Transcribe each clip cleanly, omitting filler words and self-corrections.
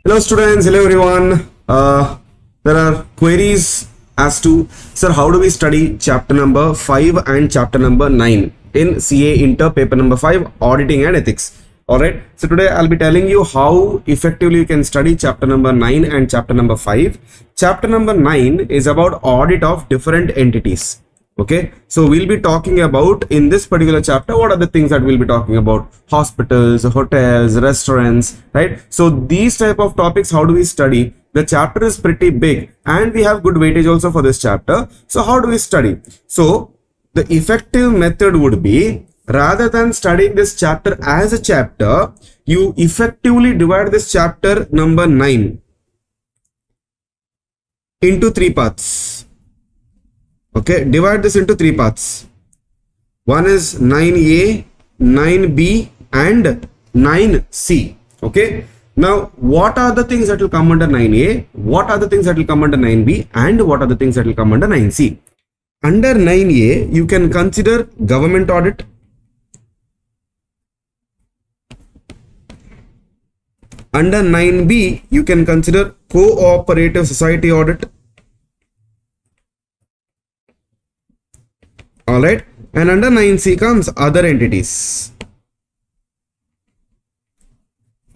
Hello students, hello everyone. There are queries as to, sir, how do we study chapter number 5 and chapter number 9 in CA Inter paper number 5 Auditing and Ethics. Alright, so today I'll be telling you how effectively you can study chapter number 9 and chapter number 5. Chapter number 9 is about audit of different entities. Okay, so we'll be talking about in this particular chapter what are the things that we'll be talking about: hospitals, hotels, restaurants, right? So these type of topics, how do we study? The chapter is pretty big and we have good weightage also for this chapter. So how do we study? So the effective method would be, rather than studying this chapter as a chapter, you effectively divide this chapter number 9 into 3 parts. Okay, divide this into 3 parts. One is 9A, 9B and 9C. Okay. Now, what are the things that will come under 9A? What are the things that will come under 9B? And what are the things that will come under 9C? Under 9A, you can consider government audit. Under 9B, you can consider cooperative society audit. Alright, and under 9C comes other entities.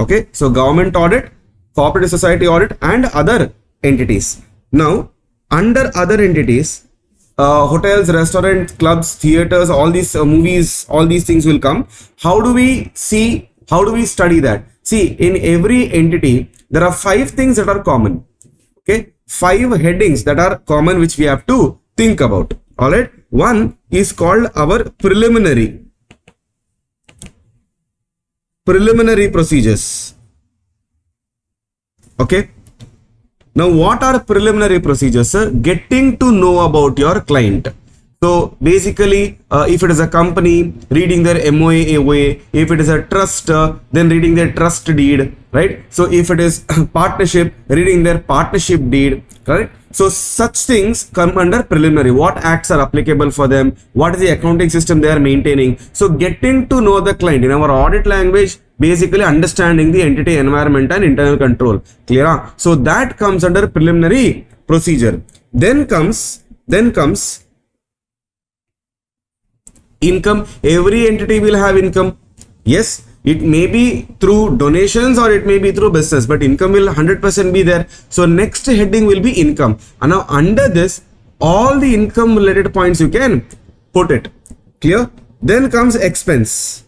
Okay, so government audit, cooperative society audit and other entities. Now, under other entities, hotels, restaurants, clubs, theaters, all these movies, all these things will come. How do we see, how do we study that? See, in every entity, there are 5 things that are common. Okay, 5 headings that are common which we have to think about. Alright, one is called our preliminary procedures. Okay, now what are preliminary procedures, sir? Getting to know about your client. So basically, if it is a company, reading their MOA, AOA. If it is a trust, then reading their trust deed, right? So if it is partnership, reading their partnership deed, correct? So such things come under preliminary. What acts are applicable for them? What is the accounting system they are maintaining? So getting to know the client, in our audit language, basically understanding the entity environment and internal control. Clear? So that comes under preliminary procedure. Then comes income. Every entity will have income. Yes, it may be through donations or it may be through business, but income will 100% be there. So next heading will be income. And now under this, all the income related points you can put it. Clear? Then comes expense.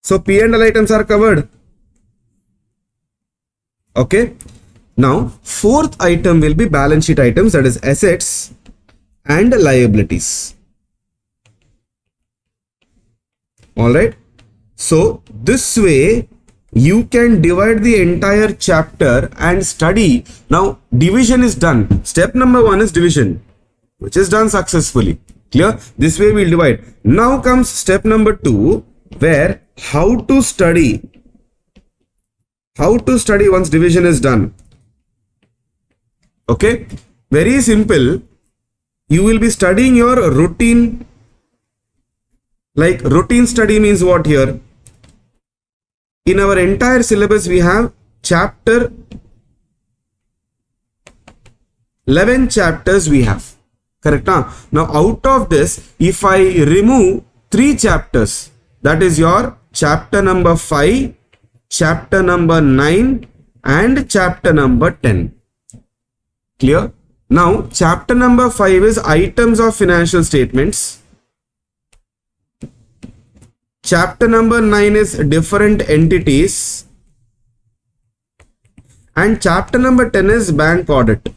So P&L items are covered. Okay. Now, 4th item will be balance sheet items, that is assets and liabilities. Alright, so this way you can divide the entire chapter and study. Now division is done. Step number 1 is division, which is done successfully. Clear? This way we'll divide. Now comes step number 2, where how to study once division is done. Okay, very simple. You will be studying your routine. Like routine study means what here? In our entire syllabus, we have chapter 11 chapters we have. Correct? Huh? Now out of this, if I remove 3 chapters, that is your chapter number 5, chapter number 9 and chapter number 10. Clear? Now chapter number 5 is items of financial statements. Chapter number 9 is different entities and chapter number 10 is bank audit.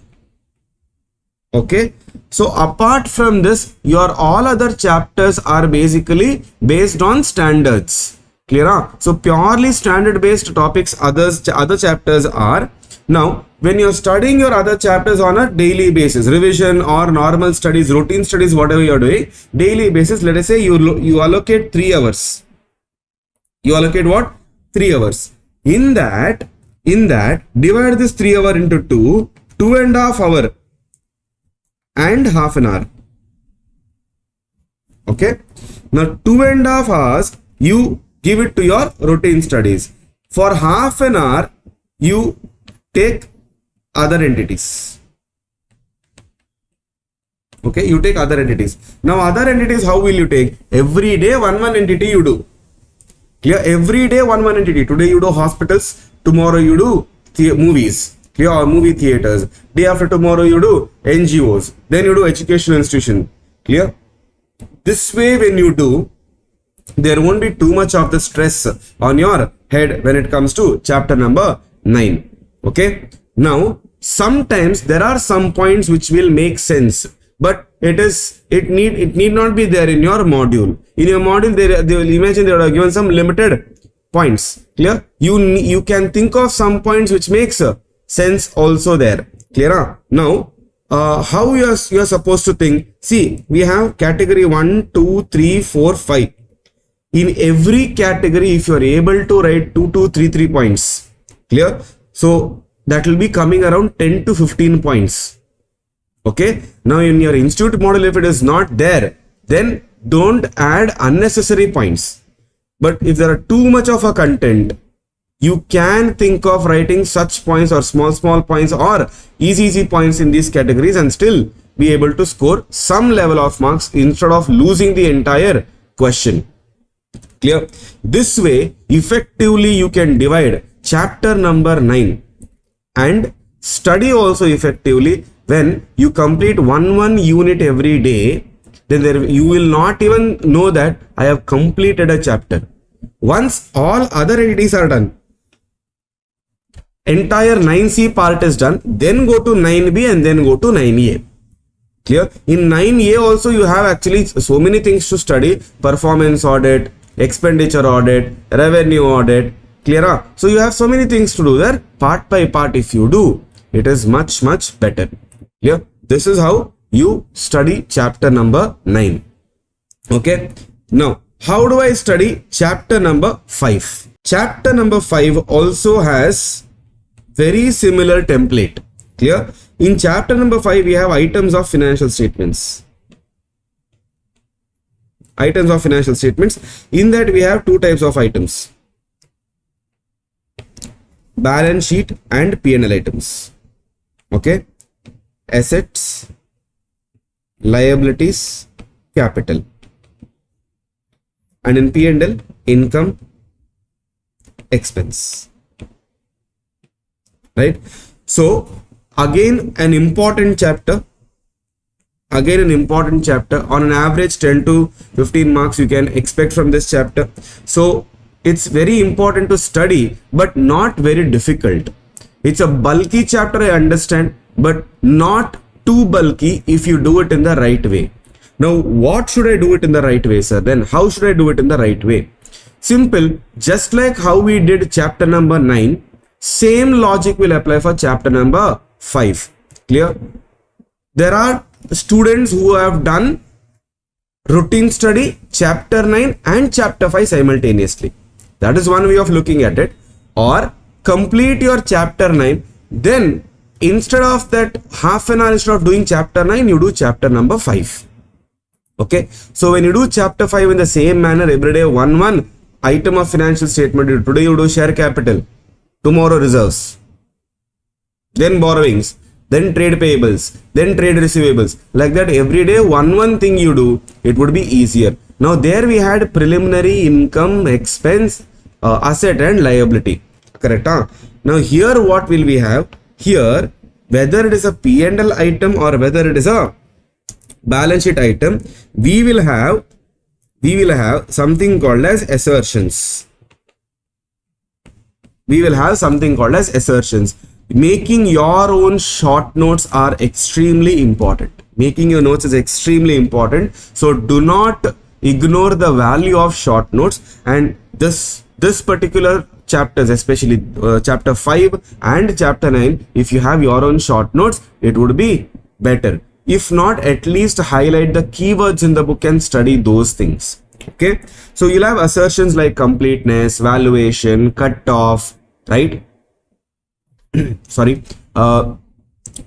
Okay, so apart from this, your all other chapters are basically based on standards. Clear? So purely standard based topics other chapters are. Now when you're studying your other chapters on a daily basis, revision or normal studies, routine studies, whatever you're doing, daily basis, let us say you allocate 3 hours. You allocate what? 3 hours. In that, divide this 3 hour into 2.5 hour and half an hour. Okay. Now 2.5 hours you give it to your routine studies. For half an hour you take other entities. Okay, you take other entities. Now other entities, how will you take? Every day one entity you do. Clear? Every day one entity. Today you do hospitals, tomorrow you do movies. Clear? Or movie theaters. Day after tomorrow you do NGOs. Then you do educational institution. Clear? This way when you do, there won't be too much of the stress on your head when it comes to chapter number 9. Okay. Now, sometimes there are some points which will make sense, but it need not be there in your module. In your module, they will imagine they are given some limited points. Clear? You can think of some points which makes sense also there. Clear? Now, how you are supposed to think? See, we have category 1, 2, 3, 4, 5. In every category, if you are able to write 2, 2, 3, 3 points, clear? So that will be coming around 10 to 15 points. Okay. Now in your institute model, if it is not there, then don't add unnecessary points. But if there are too much of a content, you can think of writing such points or small points or easy points in these categories and still be able to score some level of marks instead of losing the entire question. Clear? This way, effectively you can divide chapter number 9 and study also effectively. When you complete one unit every day, then you will not even know that I have completed a chapter. Once all other entities are done, entire 9C part is done, then go to 9B and then go to 9A. Clear? In 9A also you have actually so many things to study: performance audit, expenditure audit, revenue audit. Clear? So you have so many things to do there. Part by part, if you do, it is much better. Clear? This is how you study chapter number 9. Okay. Now, how do I study chapter number 5? Chapter number 5 also has very similar template. Clear? In chapter number 5, we have items of financial statements. Items of financial statements. In that, we have two types of items: balance sheet and P&L items. Okay. Assets, liabilities, capital. And in P&L, income, expense. Right? So, again an important chapter. On an average 10 to 15 marks you can expect from this chapter. So it's very important to study, but not very difficult. It's a bulky chapter, I understand, but not too bulky if you do it in the right way. Now, what should I do it in the right way, sir? Then how should I do it in the right way? Simple. Just like how we did chapter number 9, same logic will apply for chapter number 5. Clear? There are students who have done routine study chapter 9 and chapter 5 simultaneously. That is one way of looking at it. Or complete your chapter 9, then instead of that half an hour, instead of doing chapter 9, you do chapter number 5. Okay. So when you do chapter 5 in the same manner, every day one item of financial statement, today you do share capital, tomorrow reserves, then borrowings, then trade payables, then trade receivables. Like that, every day one thing you do, it would be easier. Now there we had preliminary, income, expense, asset and liability. Correct? Huh? Now here what will we have? Here, whether it is a P&L item or whether it is a balance sheet item, we will have something called as assertions. Making your own short notes are extremely important. Making your notes is extremely important. So do not ignore the value of short notes. And this particular chapters, especially chapter 5 and chapter 9, if you have your own short notes, it would be better. If not, at least highlight the keywords in the book and study those things. Okay. So you'll have assertions like completeness, valuation, cutoff, right? Sorry,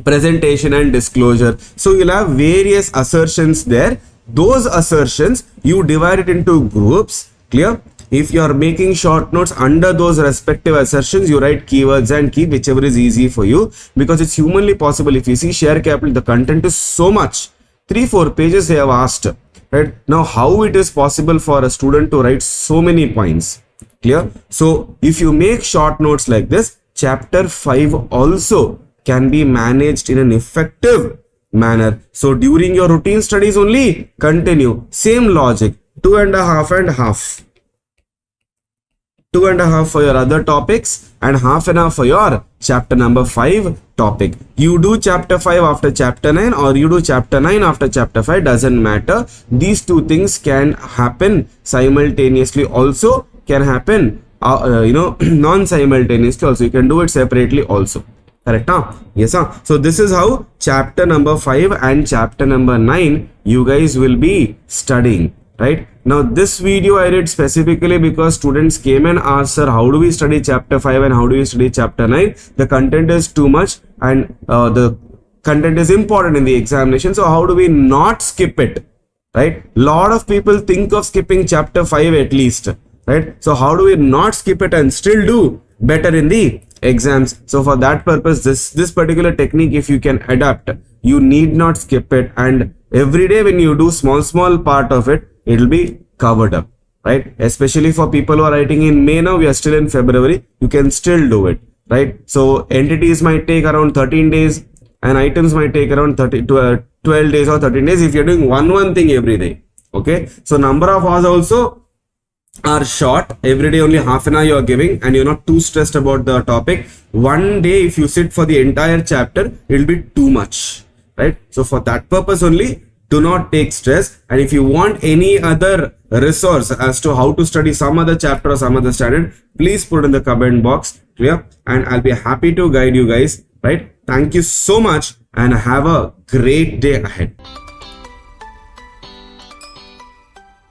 presentation and disclosure. So you'll have various assertions there. Those assertions, you divide it into groups. Clear? if you are making short notes under those respective assertions, you write keywords and key whichever is easy for you, because it's humanly possible. If you see share capital, the content is so much, 3-4 pages they have asked, right? Now how it is possible for a student to write so many points? Clear? So if you make short notes like this, chapter 5 also can be managed in an effective manner. So during your routine studies only, continue same logic, 2.5 and half, 2.5 for your other topics and half an hour for your chapter number 5 topic. You do chapter 5 after chapter 9 or you do chapter 9 after chapter 5, doesn't matter. These two things can happen simultaneously, also can happen non-simultaneously also. You can do it separately also. Correct? Huh? Yes, huh? So this is how chapter number 5 and chapter number 9 you guys will be studying. Right? Now this video I did specifically because students came and asked, sir, how do we study chapter 5 and how do we study chapter 9? The content is too much and the content is important in the examination. So how do we not skip it? Right? Lot of people think of skipping chapter 5 at least. Right? So how do we not skip it and still do better in the exams? So for that purpose, this particular technique, if you can adapt, you need not skip it, and every day when you do small part of it, it will be covered up, right? Especially for people who are writing in May now, we are still in February, you can still do it, right? So entities might take around 13 days and items might take around 12 days or 13 days if you're doing one thing every day. Okay, so number of hours also are short. Every day only half an hour you are giving and you're not too stressed about the topic. One day if you sit for the entire chapter, it will be too much, right? So for that purpose only, do not take stress. And if you want any other resource as to how to study some other chapter or some other standard, please put it in the comment box. Clear? And I'll be happy to guide you guys, right? Thank you so much and have a great day ahead.